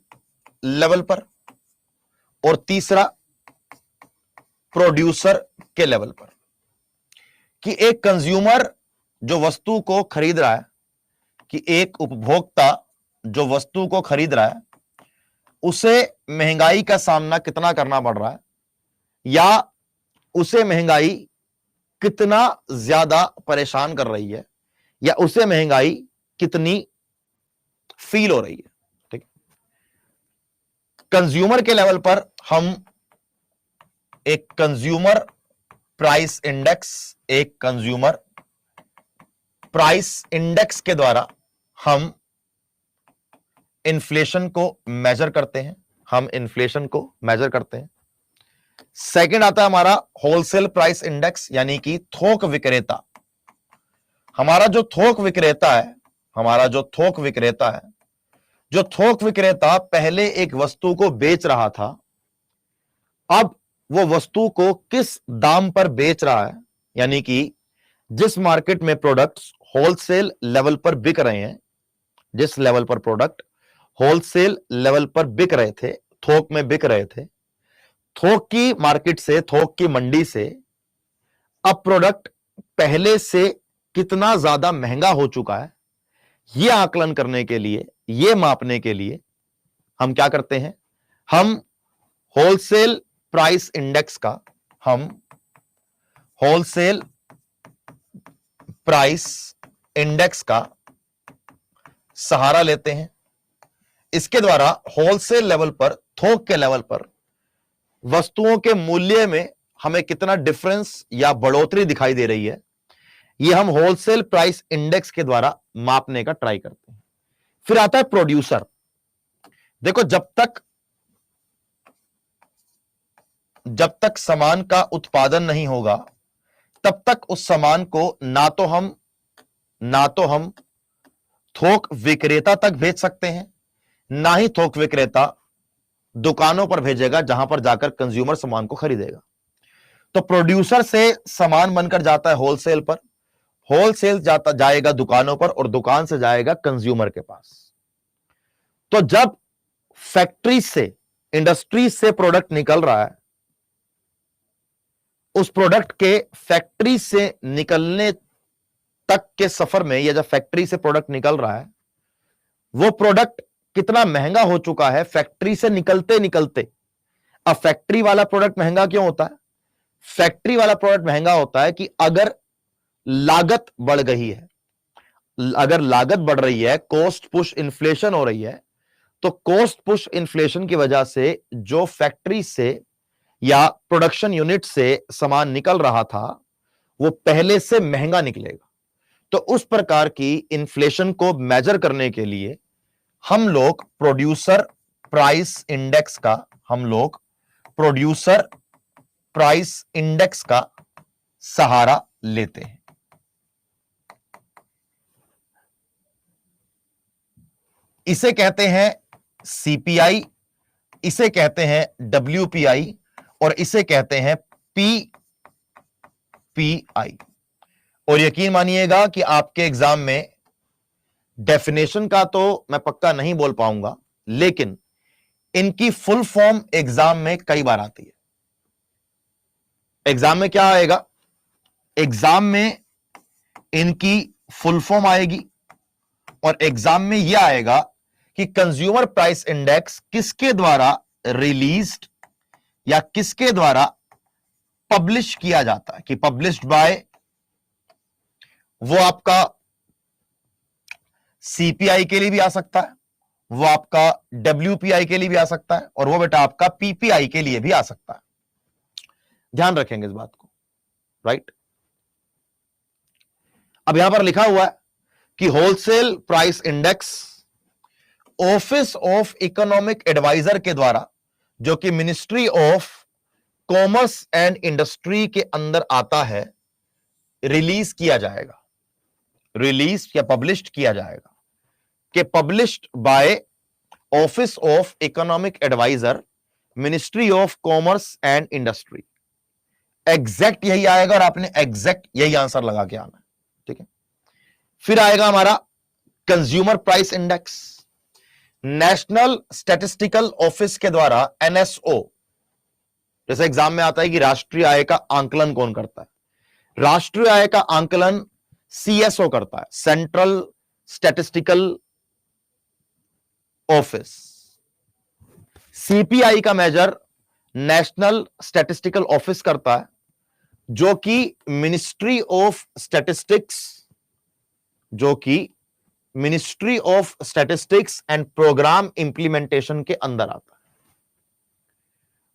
लेवल पर और तीसरा प्रोड्यूसर के लेवल पर। कि एक कंज्यूमर जो वस्तु को खरीद रहा है, कि एक उपभोक्ता जो वस्तु को खरीद रहा है उसे महंगाई का सामना कितना करना पड़ रहा है या उसे महंगाई कितना ज्यादा परेशान कर रही है या उसे महंगाई कितनी फील हो रही है। ठीक। कंज्यूमर के लेवल पर हम एक कंज्यूमर प्राइस इंडेक्स, एक कंज्यूमर प्राइस इंडेक्स के द्वारा हम इन्फ्लेशन को मेजर करते हैं। हम इन्फ्लेशन को मेजर करते हैं। सेकंड आता है हमारा होलसेल प्राइस इंडेक्स, यानी कि थोक विक्रेता। हमारा जो थोक विक्रेता है, हमारा जो थोक विक्रेता है, जो थोक विक्रेता पहले एक वस्तु को बेच रहा था, अब वो वस्तु को किस दाम पर बेच रहा है, यानी कि जिस मार्केट में प्रोडक्ट्स होलसेल लेवल पर बिक रहे हैं, जिस लेवल पर प्रोडक्ट होलसेल लेवल पर बिक रहे थे, थोक में बिक रहे थे, थोक की मार्केट से, थोक की मंडी से अब प्रोडक्ट पहले से कितना ज्यादा महंगा हो चुका है, यह आकलन करने के लिए, यह मापने के लिए हम क्या करते हैं? हम होलसेल प्राइस इंडेक्स का, हम होलसेल प्राइस इंडेक्स का सहारा लेते हैं। इसके द्वारा होलसेल लेवल पर, थोक के लेवल पर वस्तुओं के मूल्य में हमें कितना डिफरेंस या बढ़ोतरी दिखाई दे रही है, यह हम होलसेल प्राइस इंडेक्स के द्वारा मापने का ट्राई करते हैं। फिर आता है प्रोड्यूसर। देखो, जब तक सामान का उत्पादन नहीं होगा तब तक उस सामान को ना तो हम थोक विक्रेता तक भेज सकते हैं, ना ही थोक विक्रेता दुकानों पर भेजेगा जहां पर जाकर कंज्यूमर सामान को खरीदेगा। तो प्रोड्यूसर से सामान बनकर जाता है होलसेल पर, होलसेल जाएगा दुकानों पर और दुकान से जाएगा कंज्यूमर के पास। तो जब फैक्ट्री से, इंडस्ट्री से प्रोडक्ट निकल रहा है उस प्रोडक्ट के फैक्ट्री से निकलने तक के सफर में, या जब फैक्ट्री से प्रोडक्ट निकल रहा है, वो प्रोडक्ट कितना महंगा हो चुका है फैक्ट्री से निकलते निकलते। अब फैक्ट्री वाला प्रोडक्ट महंगा क्यों होता है? फैक्ट्री वाला प्रोडक्ट महंगा होता है कि अगर लागत बढ़ गई है, अगर लागत बढ़ रही है, कॉस्ट पुश इन्फ्लेशन हो रही है, तो कॉस्ट पुश इन्फ्लेशन की वजह से जो फैक्ट्री से या प्रोडक्शन यूनिट से सामान निकल रहा था वो पहले से महंगा निकलेगा। तो उस प्रकार की इन्फ्लेशन को मेजर करने के लिए हम लोग प्रोड्यूसर प्राइस इंडेक्स का सहारा लेते हैं। इसे कहते हैं सीपीआई, इसे कहते हैं डब्ल्यूपीआई, और इसे कहते हैं पीपीआई। और यकीन मानिएगा कि आपके एग्जाम में डेफिनेशन का तो मैं पक्का नहीं बोल पाऊंगा, लेकिन इनकी फुल फॉर्म एग्जाम में कई बार आती है। एग्जाम में क्या आएगा? एग्जाम में इनकी फुल फॉर्म आएगी, और एग्जाम में यह आएगा कि कंज्यूमर प्राइस इंडेक्स किसके द्वारा रिलीज्ड या किसके द्वारा पब्लिश किया जाता है। कि पब्लिश्ड बाय, वो आपका सीपीआई के लिए भी आ सकता है, वो आपका डब्ल्यूपीआई के लिए भी आ सकता है, और वो बेटा आपका पीपीआई के लिए भी आ सकता है। ध्यान रखेंगे इस बात को, राइट। अब यहां पर लिखा हुआ है कि wholesale price index office of economic adviser के द्वारा, जो कि ministry of commerce and industry के अंदर आता है, रिलीज किया जाएगा, रिलीज या पब्लिश्ड किया जाएगा। कि published by office of economic adviser, ministry of commerce and industry. Exact यही आएगा, और आपने एग्जैक्ट यही आंसर लगा के आना है, ठीक है। फिर आएगा हमारा consumer price index, national statistical office के द्वारा, एनएसओ। जैसे एग्जाम में आता है कि राष्ट्रीय आय का आंकलन कौन करता है? राष्ट्रीय आय का आंकलन सीएसओ करता है, सेंट्रल स्टैटिस्टिकल ऑफिस। सीपीआई का मेजर नेशनल स्टैटिस्टिकल ऑफिस करता है, जो कि मिनिस्ट्री ऑफ स्टैटिस्टिक्स, जो कि ministry of statistics and programme implementation के अंदर आता है।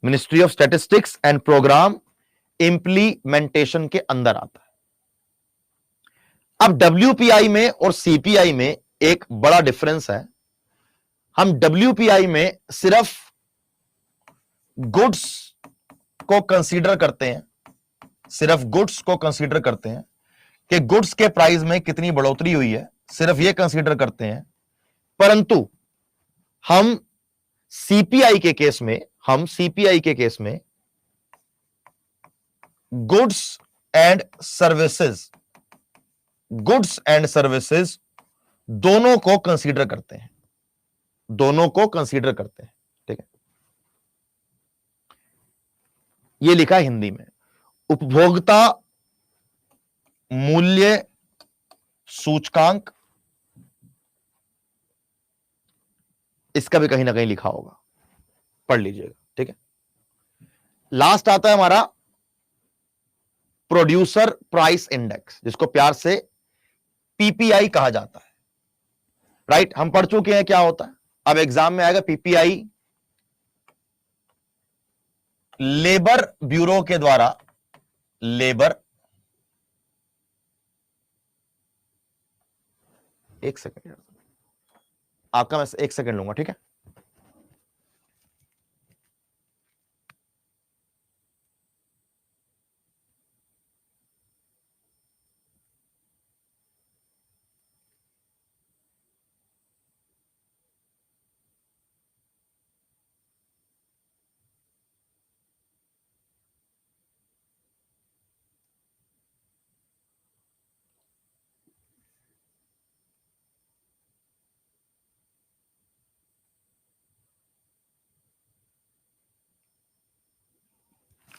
Ministry of statistics and programme implementation के अंदर आता है। अब डब्ल्यूपीआई में और सीपीआई में एक बड़ा डिफरेंस है। हम डब्ल्यूपीआई में सिर्फ गुड्स को कंसीडर करते हैं, सिर्फ गुड्स को कंसीडर करते हैं कि गुड्स के प्राइस में कितनी बढ़ोतरी हुई है, सिर्फ ये कंसीडर करते हैं। परंतु हम सीपीआई के केस में गुड्स एंड सर्विसेज दोनों को कंसीडर करते हैं, ठीक है। ये लिखा है हिंदी में, उपभोक्ता मूल्य सूचकांक। इसका भी कहीं ना कहीं लिखा होगा, पढ़ लीजिएगा, ठीक है। लास्ट आता है हमारा प्रोड्यूसर प्राइस इंडेक्स, जिसको प्यार से पीपीआई कहा जाता है, राइट। हम पढ़ चुके हैं क्या होता है। अब एग्जाम में आएगा पीपीआई, लेबर ब्यूरो के द्वारा, एक सेकंड यार, आपका मैं 1 सेकंड लूंगा, ठीक है।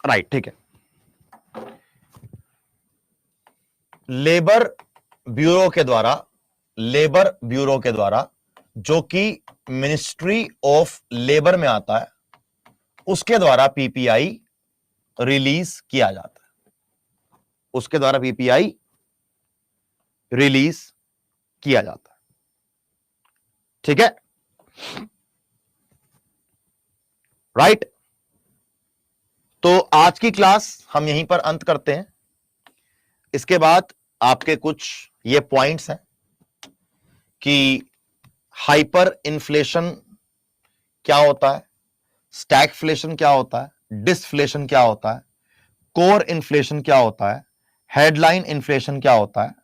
राइट, ठीक है। लेबर ब्यूरो के द्वारा जो कि मिनिस्ट्री ऑफ लेबर में आता है, उसके द्वारा पीपीआई रिलीज किया जाता है, उसके द्वारा पीपीआई रिलीज किया जाता है। ठीक है, राइट। तो आज की क्लास हम यहीं पर अंत करते हैं। इसके बाद आपके कुछ ये पॉइंट्स हैं कि हाइपर इन्फ्लेशन क्या होता है, स्टैगफ्लेशन क्या होता है, डिसफ्लेशन क्या होता है, कोर इन्फ्लेशन क्या होता है, हेडलाइन इन्फ्लेशन क्या होता है,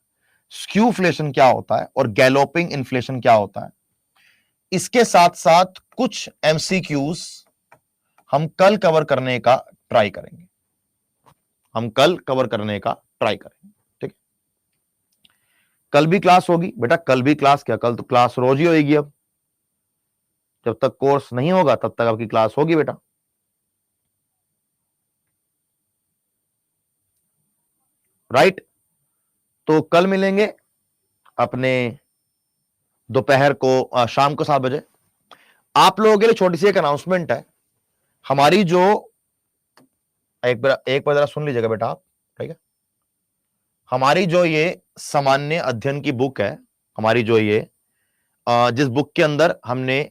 स्क्यूफ्लेशन क्या होता है और गैलोपिंग इन्फ्लेशन क्या होता है। इसके साथ साथ कुछ एमसीक्यूज हम कल कवर करने का ट्राई करेंगे, ठीक है। कल भी क्लास होगी बेटा, कल भी क्लास क्या, कल तो क्लास रोज ही होगी। अब जब तक कोर्स नहीं होगा तब तक आपकी क्लास होगी बेटा। राइट, तो कल मिलेंगे अपने दोपहर को, शाम को 7 बजे। आप लोगों के लिए छोटी सी एक अनाउंसमेंट है। हमारी जो एक बार जरा सुन लीजिएगा बेटा आप, ठीक है। हमारी जो ये सामान्य अध्ययन की बुक है, हमारी जो ये जिस बुक के अंदर हमने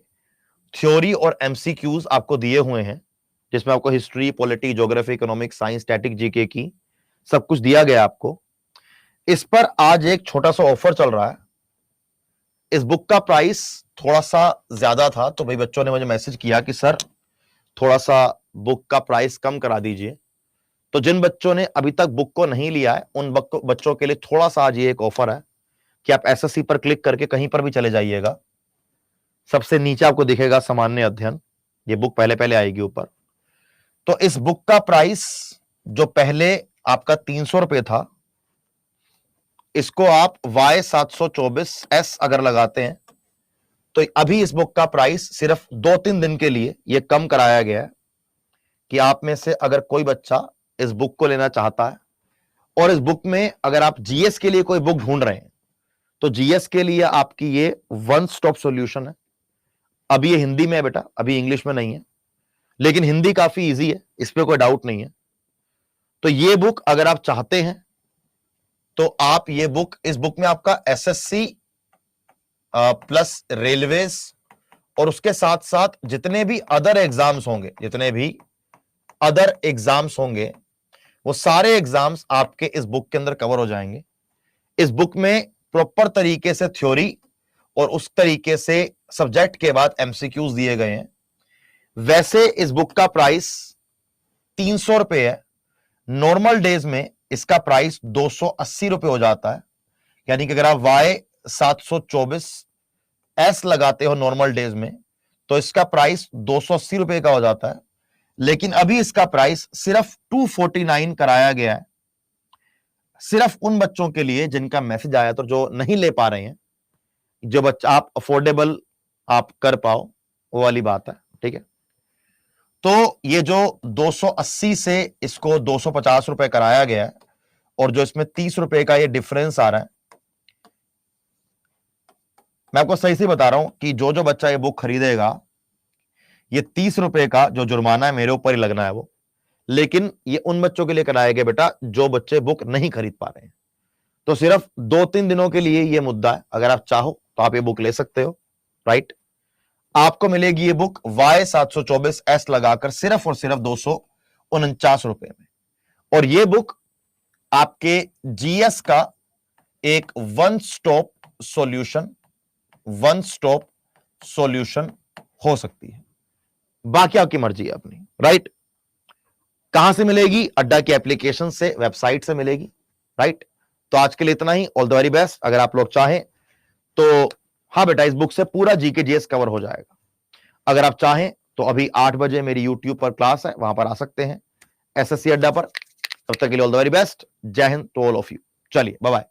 थ्योरी और एमसीक्यूज आपको दिए हुए हैं, जिसमें आपको history, polity, geography, economics, science, static, GK की सब कुछ दिया गया आपको। इस पर आज एक छोटा सा ऑफर चल रहा है। इस बुक का प्राइस थोड़ा सा ज्यादा था, तो भाई बच्चों ने मुझे मैसेज किया कि सर थोड़ा सा बुक का प्राइस कम करा दीजिए। तो जिन बच्चों ने अभी तक बुक को नहीं लिया है, उन बच्चों के लिए थोड़ा सा आज ये एक ऑफर है कि आप एसएससी पर क्लिक करके कहीं पर भी चले जाइएगा, सबसे नीचे आपको दिखेगा सामान्य अध्ययन, ये बुक पहले पहले आएगी ऊपर। तो इस बुक का प्राइस जो पहले आपका 300 रुपए था, इसको आप Y724S अगर लगाते हैं तो अभी इस बुक का प्राइस सिर्फ 2-3 दिन के लिए ये कम कराया गया है कि आप में से अगर कोई बच्चा इस बुक को लेना चाहता है, और इस बुक में अगर आप जीएस के लिए कोई बुक ढूंढ रहे हैं तो जीएस के लिए आपकी ये वन स्टॉप सॉल्यूशन है। अभी ये हिंदी में है बेटा, अभी इंग्लिश में नहीं है, लेकिन हिंदी काफी इजी है, इस पे कोई डाउट नहीं है। तो ये बुक अगर आप चाहते हैं तो आप ये बुक, इस बुक में आपका एसएससी प्लस रेलवेज और उसके साथ साथ जितने भी अदर एग्जाम्स होंगे, वो सारे एग्जाम्स आपके इस बुक के अंदर कवर हो जाएंगे। इस बुक में प्रॉपर तरीके से थ्योरी और उस तरीके से सब्जेक्ट के बाद एमसीक्यूज दिए गए हैं। वैसे इस बुक का प्राइस 300 रुपए है, नॉर्मल डेज में इसका प्राइस 280 रुपए हो जाता है। यानी कि अगर आप Y724S लगाते हो नॉर्मल डेज में तो इसका प्राइस 280 रुपए का हो जाता है। लेकिन अभी इसका प्राइस सिर्फ 249 कराया गया है, सिर्फ उन बच्चों के लिए जिनका मैसेज आया तो जो नहीं ले पा रहे हैं, जो बच्चा आप अफोर्डेबल आप कर पाओ, वो वाली बात है, ठीक है। तो ये जो 280 से इसको 250 रुपए कराया गया है और जो इसमें 30 रुपए का ये डिफरेंस आ रहा है, मैं आपको सही से बता रहा हूं कि जो जो बच्चा ये बुक खरीदेगा, ये 30 रुपए का जो जुर्माना है मेरे ऊपर ही लगना है वो, लेकिन ये उन बच्चों के लिए कराया गया बेटा जो बच्चे बुक नहीं खरीद पा रहे हैं। तो सिर्फ 2-3 दिनों के लिए ये मुद्दा है, अगर आप चाहो तो आप ये बुक ले सकते हो, राइट। आपको मिलेगी ये बुक Y724S लगाकर सिर्फ और सिर्फ 249 रुपए में, और ये बुक आपके जीएस का एक वन स्टॉप सॉल्यूशन हो सकती है। बाकी आपकी मर्जी है अपनी, राइट। कहां से मिलेगी? अड्डा की एप्लीकेशन से, वेबसाइट से मिलेगी, राइट। तो आज के लिए इतना ही, ऑल द वेरी बेस्ट। अगर आप लोग चाहें तो हाँ बेटा, इस बुक से पूरा जीके जीएस कवर हो जाएगा। अगर आप चाहें तो अभी 8 बजे मेरी यूट्यूब पर क्लास है, वहां पर आ सकते हैं एसएससी अड्डा पर। तब तक के लिए ऑल द वेरी बेस्ट। जय Hind to all of you. चलिए बाय बाय।